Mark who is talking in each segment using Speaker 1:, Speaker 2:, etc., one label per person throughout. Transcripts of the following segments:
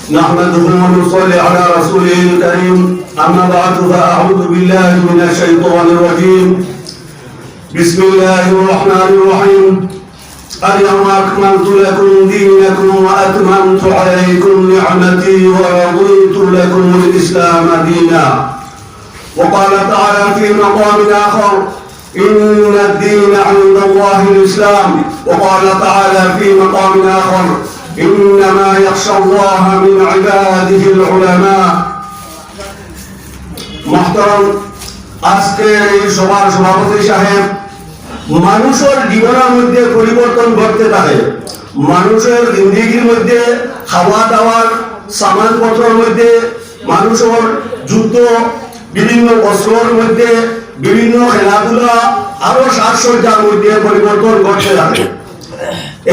Speaker 1: نحمده ونصلي على رسوله الكريم أما بعد فأعوذ بالله من الشيطان الرجيم بسم الله الرحمن الرحيم اليوم أكملت لكم دينكم وأتممت عليكم نعمتي ورضيت لكم الإسلام دينا. وقال تعالى في مقام آخر إن الدين عند الله الإسلام. وقال تعالى في مقام آخر إنما يخشى الله من عباده العلماء. محترم আজকে এই সভার সভাপতি সাহেব, মানুষের জীবনের মধ্যে পরিবর্তন ঘটতে থাকে। মানুষের জিন্দেগির মধ্যে খাওয়া দাওয়ার সামানপত্রের মধ্যে, মানুষের যুদ্ধ, বিভিন্ন বস্ত্রের মধ্যে, বিভিন্ন খেলাধুলা আরো সাজসজ্জার মধ্যে পরিবর্তন ঘটতে থাকে।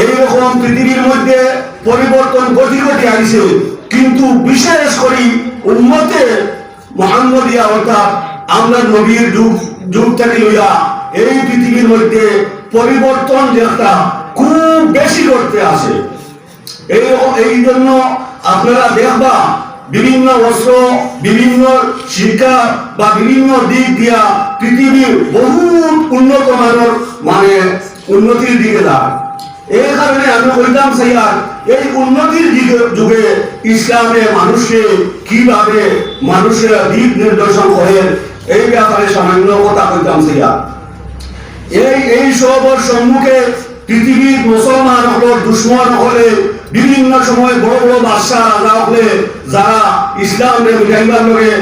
Speaker 1: এইরকম পৃথিবীর মধ্যে পরিবর্তন ঘটি আসছে, কিন্তু বিশেষ করে উম্মতে মুহাম্মদিয়া অর্থাৎ আমরা নবীর যুগ থেকে লইয়া এই পৃথিবীর মধ্যে পরিবর্তন যেটা খুব বেশি করতে আসে। এই জন্য আপনারা দেখবা বিভিন্ন বস্ত্র, বিভিন্ন শিক্ষা বা বিভিন্ন দিক দিয়া পৃথিবীর বহু উন্নত মানের উন্নতির দিকে যায়। এই কারণে আমি বলতাম স্যার, এই উন্নতির যুগে ইসলামে মানুষকে কিভাবে মানুষের দিক নির্দেশন করে এই ব্যাপারে সামান্য কথা বলতাম স্যার। এই সবর সম্মুখে পৃথিবীর মুসলমান হল, দুশ্মন হলে, বিভিন্ন সময় বড় বড় বাদশাহ রাজা হলে যারা ইসলামের মিলাইবার লগে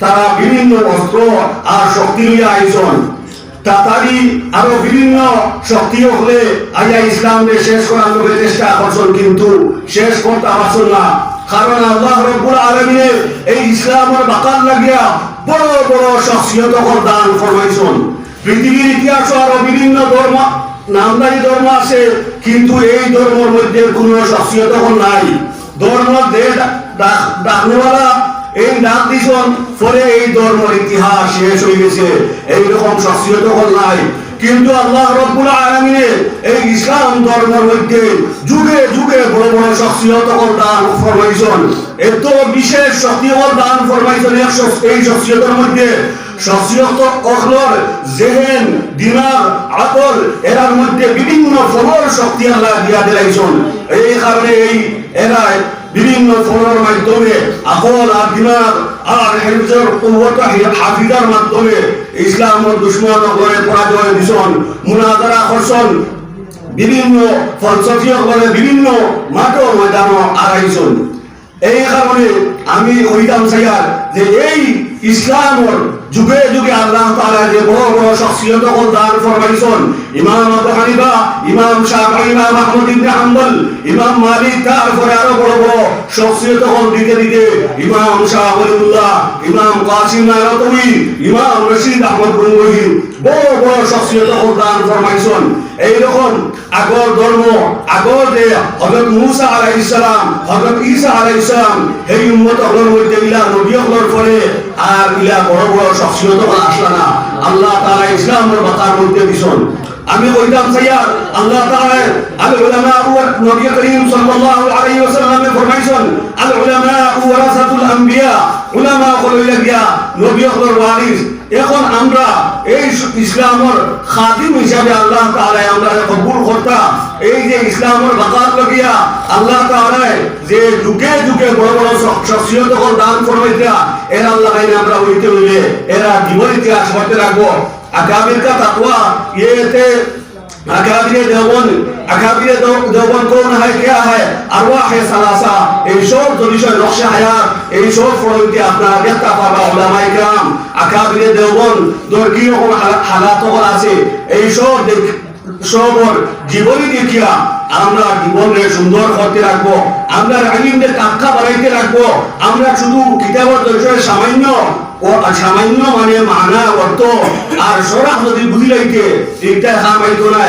Speaker 1: তারা বিভিন্ন অস্ত্র আর শক্তি নিয়ে আয়োজন, তাড়াতাড়ি আরো বিভিন্ন শক্তি হলে আইয়া ইসলামকে শেষ করার লোকের চেষ্টা করছেন, কিন্তু শেষ করতে পারছেন না। কারণ আল্লাহ রাব্বুল আলামিনের এই ইসলামের বাকার লাগিয়া বড় বড় শখসিয়ত দান ফরমাইছেন। পৃথিবীর ইতিহাসে আরো বিভিন্ন ধর্ম, নামদারি ধর্ম আছে, কিন্তু এই ধর্মের মধ্যে কোনো শখসিয়ত নাই। ধর্ম ডাকনেওয়ালা এই ডাক দিছন, ফলে এই ধর্মের ইতিহাস শেষ হয়ে গেছে, এইরকম শখসিয়ত নাই। কিন্তু আল্লাহ রাব্বুল আলামিনের এই ইসলাম ধর্মের মধ্যে যুগে যুগে বড় বড় শখসিয়ত দান ফরমাইছেন। এত বিশেষ শক্তিকর দান ফরমাইছেন এই শখসিয়তের মধ্যে। শখসিয়ত অখলর জেহেন, দিমাগ, আকল এরার মধ্যে বিভিন্ন ফলর শক্তি আল্লাহ দিয়া দিলাইছেন। এই কারণে এরাই বিভিন্ন ফলর মাধ্যমে আকল আর দিমাগ আর হেফজর কুওয়াত হাফিজার মাধ্যমে ইসলামের দুশমন করে পরাজয় দিছেন, মুনাজারা করছেন, বিভিন্ন ফলসফিয়া করে বিভিন্ন মাঠ ময়দান আগাইছেন। এই কারণে আমি ওইটাম চাইয়ার যে এই ইসলামের যুগে যুগে আল্লাহ তাআলা যে বড় বড় শখসিয়ত দান ফরমাইছেন, ইমাম আবু হানিফা, ইমাম শাফিঈ, ইমাম আহমদ ইবনে হাম্বল, ইমাম মালিক, তারপরে আরো বড় বড় শখসিয়ত দিতে দিতে ইমাম শাহ ওলিউল্লাহ, ইমাম কাসিম নানতবী, ইমাম রশিদ আহমদ গঙ্গোহী বড় বড় শখসিয়ত দান ফরমাইছেন। এইরকম আগর ধর্ম, আগর যে হযরত মুসা আলাইহিস সালাম, হযরত ঈসা আলাইহিস সালাম, এই উম্মত হলোর মধ্যে ইলা নবী হলোর পরে আর ইলা বড় বড় শখসিয়ত আসলা না। আল্লাহ তাআলা ইসলামের বাতার মধ্যে দিছেন। আমি কইতাম স্যার, আল্লাহ তাআলা আল উলামা ওয়া নবী করিম সাল্লাল্লাহু আলাইহি ওয়াসাল্লামে ফরমাইছেন, আল উলামা ওয়ারাসাতুল আম্বিয়া, উলামা হলো গিয়া নবী হলোর ওয়ারিস। এখন আমরা এই ইসলামের খাদিম হিসাবে আল্লাহ তাআলা আমরা কবুল করতা। এই যে ইসলামের বাকার লাগিয়া আল্লাহ তাআলা যে যুগে যুগে বড় বড় শখসিয়ত দান ফরমাইতা, এর আল্লাহ কাইনে আমরা হইতে হইলে এরা জীবন ইতিহাস করতে রাখবো। আকাবির কা তাকওয়া ये अकाबिर देवबंद कौन है, क्या है, अरवाह सालासा, এই সব বিষয় নকশা হায়াত, এই সব ফরমাইতে আপনারা দেখতে পারবা উলামায়ে কেরাম আকাবির দেওবন্দ দর কি রকম হালাত আছে, এই সব জীবনী দেখিয়া আমরা জীবনে সুন্দর করতে রাখবো, আমরা আলিমদের টাকা বাড়াইতে রাখবো। আমরা শুধু কিতাবের দর্শনে সামান্য মানে মানা অর্থ আর সরাহ যদি বুঝি লাইতে এটা কামাইতো না।